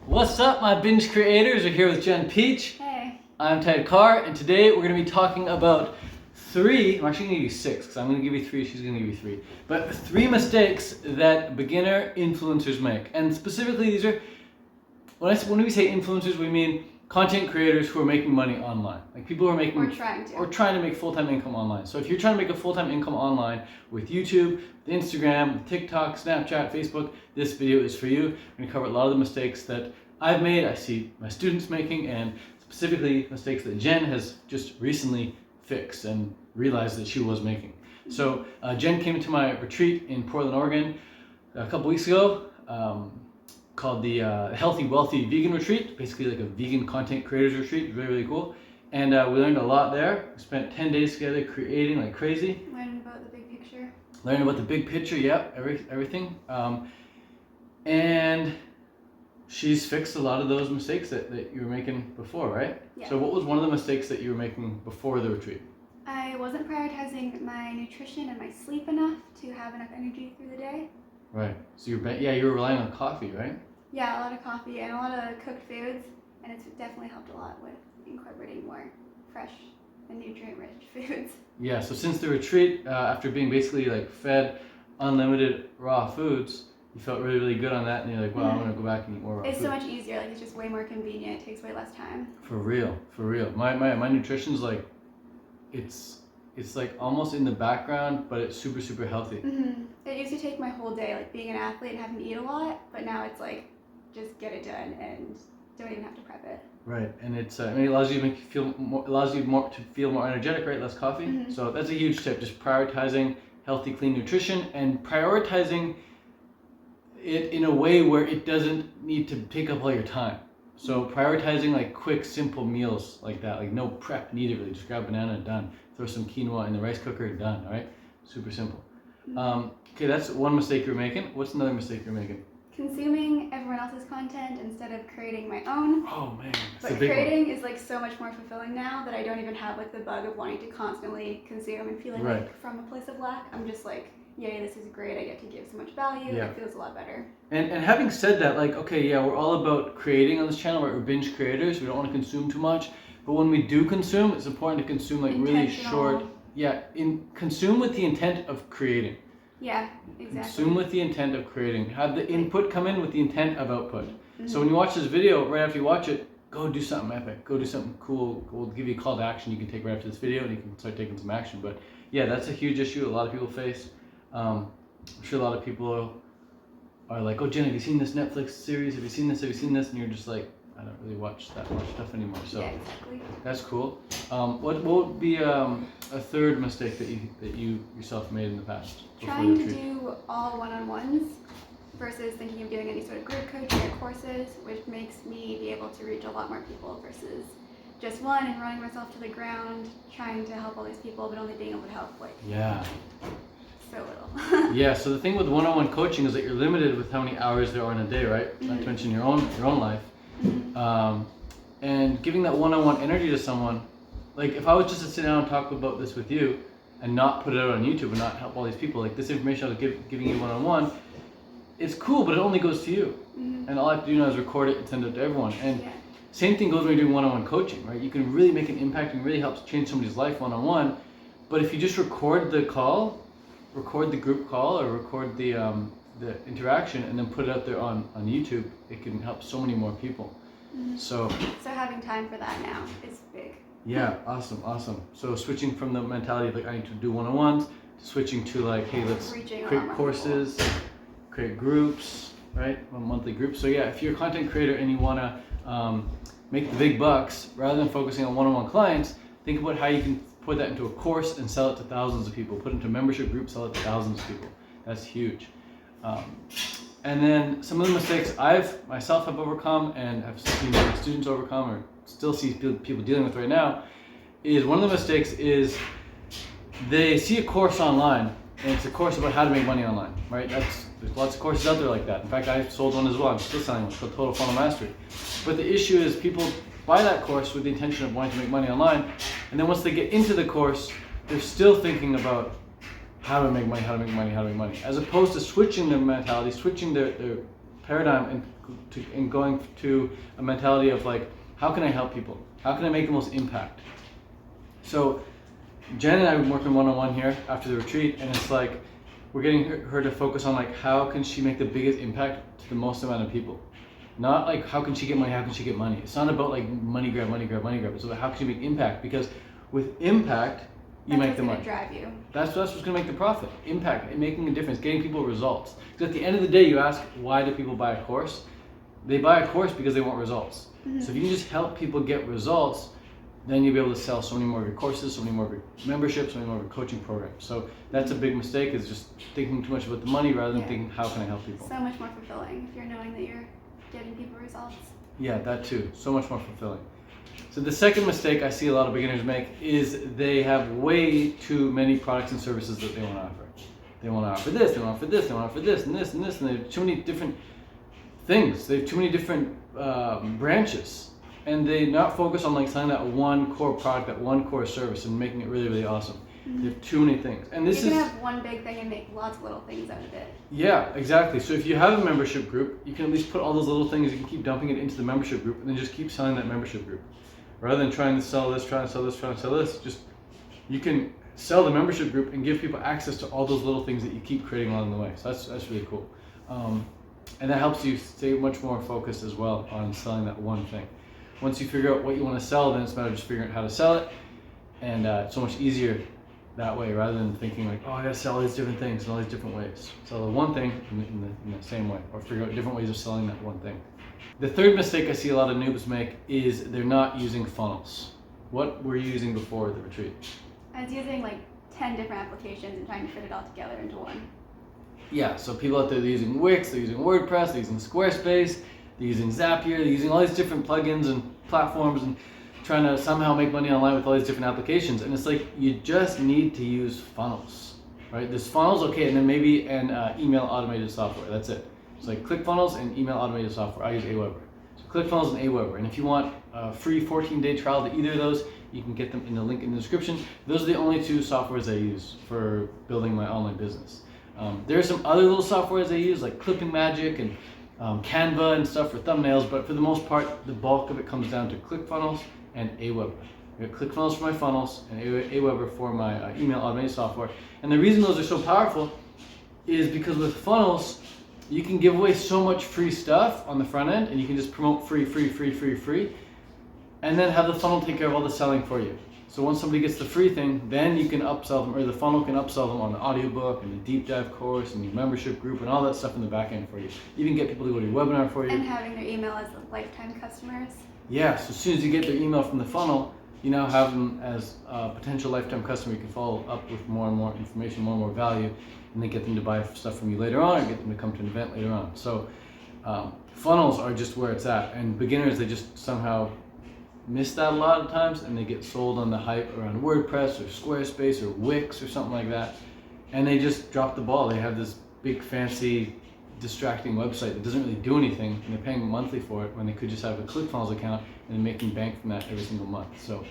What's up, my binge creators? We're here with Jen Peach. Hey. I'm Ted Carr, and today we're going to be talking about I'm actually going to give you 6, because I'm going to give you 3, she's going to give you 3. But 3 mistakes that beginner influencers make. And specifically, these are, when we say influencers, we mean content creators who are making money online. Like people who are making... Or trying to make full-time income online. So if you're trying to make a full-time income online with YouTube, with Instagram, with TikTok, Snapchat, Facebook, this video is for you. We're going to cover a lot of the mistakes that I've made, I see my students making, and specifically mistakes that Jen has just recently fixed and realized that she was making. So Jen came to my retreat in Portland, Oregon a couple weeks ago, called the Healthy Wealthy Vegan Retreat, basically like a vegan content creators retreat, really, really cool. And we learned a lot there. We spent 10 days together creating like crazy. Learning about the big picture. Learning about the big picture, yep, everything. And she's fixed a lot of those mistakes that you were making before, right? Yeah. So what was one of the mistakes that you were making before the retreat? I wasn't prioritizing my nutrition and my sleep enough to have enough energy through the day. Right. So you were relying on coffee, right? Yeah, a lot of coffee and a lot of cooked foods, and it's definitely helped a lot with incorporating more fresh and nutrient-rich foods. Yeah. So since the retreat, after being basically like fed unlimited raw foods, you felt really, really good on that, and you're like, well, I'm gonna go back and eat more raw It's food. so much easier. Like it's just way more convenient. It takes way less time. For real. My nutrition's like, it's like almost in the background, but it's super, super healthy. Mm-hmm. It used to take my whole day, like being an athlete and having to eat a lot, but now it's like, just get it done and don't even have to prep it. Right, and it allows you to feel more energetic, right? Less coffee. Mm-hmm. So that's a huge tip. Just prioritizing healthy, clean nutrition and prioritizing it in a way where it doesn't need to take up all your time. So prioritizing like quick, simple meals like that, like no prep needed really. Just grab a banana and done. Throw some quinoa in the rice cooker and done. All right, super simple. Okay, that's one mistake you're making. What's another mistake you're making? Consuming everyone else's content instead of creating my own. Oh man, that's But a big creating is like so much more fulfilling now that I don't even have like the bug of wanting to constantly consume and feeling Right. like from a place of lack. I'm just like, yay, this is great. I get to give so much value. Yeah. It feels a lot better. And having said that, like, okay, yeah, we're all about creating on this channel, right? We're binge creators. We don't want to consume too much. But when we do consume, it's important to consume like really short. Yeah, consume with the intent of creating. Yeah, exactly. Consume with the intent of creating. Have the input come in with the intent of output. So when you watch this video, right after you watch it, go do something epic. Go do something cool. We'll give you a call to action you can take right after this video, and you can start taking some action. But yeah, that's a huge issue a lot of people face. I'm sure a lot of people are like, oh, Jen, have you seen this Netflix series? Have you seen this? Have you seen this? And you're just like, I don't really watch that much stuff anymore. So yeah, exactly. that's cool. What would be a third mistake that you yourself made in the past? Trying to do all one-on-ones versus thinking of doing any sort of group coaching or courses, which makes me be able to reach a lot more people versus just one and running myself to the ground, trying to help all these people, but only being able to help like so little. Yeah. So the thing with one-on-one coaching is that you're limited with how many hours there are in a day, right? Not to mention your own life. And giving that one-on-one energy to someone, like if I was just to sit down and talk about this with you and not put it out on YouTube and not help all these people, like this information I was giving you one-on-one, it's cool, but it only goes to you. And all I have to do now is record it and send it to everyone. And same thing goes when you're doing one-on-one coaching, right? You can really make an impact and really help change somebody's life one-on-one. But if you just record the call, record the group call, or record the interaction and then put it out there on YouTube, it can help so many more people. So having time for that now is big. Yeah, awesome. So switching from the mentality of like I need to do one-on-ones to switching to like, hey, let's create courses, create groups, right? Monthly groups. So yeah, if you're a content creator and you want to make the big bucks, rather than focusing on one-on-one clients, think about how you can put that into a course and sell it to thousands of people. Put it into a membership group, sell it to thousands of people. That's huge. And then some of the mistakes I've myself have overcome and have seen my students overcome or still see people dealing with right now is one of the mistakes is they see a course online and it's a course about how to make money online, right? There's lots of courses out there like that. In fact, I sold one as well. I'm still selling one. It's called Total Funnel Mastery. But the issue is people buy that course with the intention of wanting to make money online, and then once they get into the course, they're still thinking about how to make money, as opposed to switching their mentality, switching their paradigm and and going to a mentality of like, how can I help people? How can I make the most impact? So Jen and I have been working one-on-one here after the retreat, and it's like we're getting her to focus on like how can she make the biggest impact to the most amount of people. Not like how can she get money, how can she get money. It's not about like money grab. It's about how can she make impact, because with impact you make the money. That's what's gonna drive you. That's what's gonna make the profit. Impact, and making a difference, getting people results. Because at the end of the day, you ask why do people buy a course? They buy a course because they want results. Mm-hmm. So if you can just help people get results, then you'll be able to sell so many more of your courses, so many more of your memberships, so many more of your coaching programs. So that's a big mistake, is just thinking too much about the money rather than thinking how can I help people. So much more fulfilling if you're knowing that you're getting people results. Yeah, that too. So much more fulfilling. So the second mistake I see a lot of beginners make is they have way too many products and services that they want to offer. They want to offer this, they want to offer this, they want to offer this and this and this, and they have too many different things. They have too many different branches. And they not focus on like selling that one core product, that one core service, and making it really, really awesome. They have too many things. And this you can have one big thing and make lots of little things out of it. Yeah, exactly. So if you have a membership group, you can at least put all those little things, you can keep dumping it into the membership group and then just keep selling that membership group. Rather than trying to sell this, trying to sell this, trying to sell this, just you can sell the membership group and give people access to all those little things that you keep creating along the way. So that's really cool. And that helps you stay much more focused as well on selling that one thing. Once you figure out what you want to sell, then it's a matter of just figuring out how to sell it. And it's so much easier that way, rather than thinking like, oh, I gotta sell all these different things in all these different ways. Sell the one thing in the same way, or figure out different ways of selling that one thing. The third mistake I see a lot of noobs make is they're not using funnels. What were you using before the retreat? I was using like 10 different applications and trying to fit it all together into one. Yeah, so people out there, they're using Wix, they're using WordPress, they're using Squarespace, they're using Zapier, they're using all these different plugins and platforms and trying to somehow make money online with all these different applications. And it's like, you just need to use funnels, right? There's funnels, okay, and then maybe an email automated software, that's it. It's like ClickFunnels and email automated software. I use Aweber. So ClickFunnels and Aweber. And if you want a free 14-day trial to either of those, you can get them in the link in the description. Those are the only two softwares I use for building my online business. There are some other little softwares I use, like Clipping Magic and Canva and stuff for thumbnails, but for the most part, the bulk of it comes down to ClickFunnels and Aweber. I got ClickFunnels for my funnels and Aweber for my email automated software. And the reason those are so powerful is because with funnels, you can give away so much free stuff on the front end, and you can just promote free, and then have the funnel take care of all the selling for you. So once somebody gets the free thing, then you can upsell them, or the funnel can upsell them on the audiobook and the deep dive course and the membership group and all that stuff in the back end for you. Even get people to go to your webinar for you. And having their email as lifetime customers. Yeah, so as soon as you get their email from the funnel, you now have them as a potential lifetime customer. You can follow up with more and more information, more and more value, and then get them to buy stuff from you later on, or get them to come to an event later on. So funnels are just where it's at, and beginners, they just somehow miss that a lot of times, and they get sold on the hype around WordPress or Squarespace or Wix or something like that, and they just drop the ball. They have this big fancy distracting website that doesn't really do anything, and they're paying monthly for it when they could just have a ClickFunnels account and making bank from that every single month. So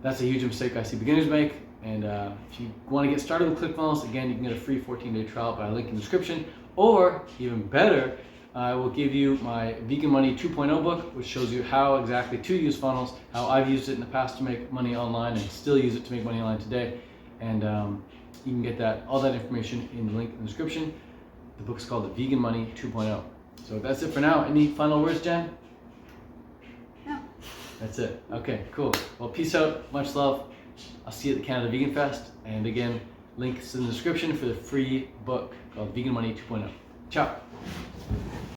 that's a huge mistake I see beginners make. And if you want to get started with ClickFunnels, again, you can get a free 14-day trial by a link in the description, or even better, I will give you my Vegan Money 2.0 book, which shows you how exactly to use funnels, how I've used it in the past to make money online and still use it to make money online today. And you can get all that information in the link in the description. The book's called The Vegan Money 2.0. So that's it for now. Any final words, Jen? No. That's it. Okay, cool. Well, peace out. Much love. I'll see you at the Canada Vegan Fest. And again, links in the description for the free book called Vegan Money 2.0. Ciao.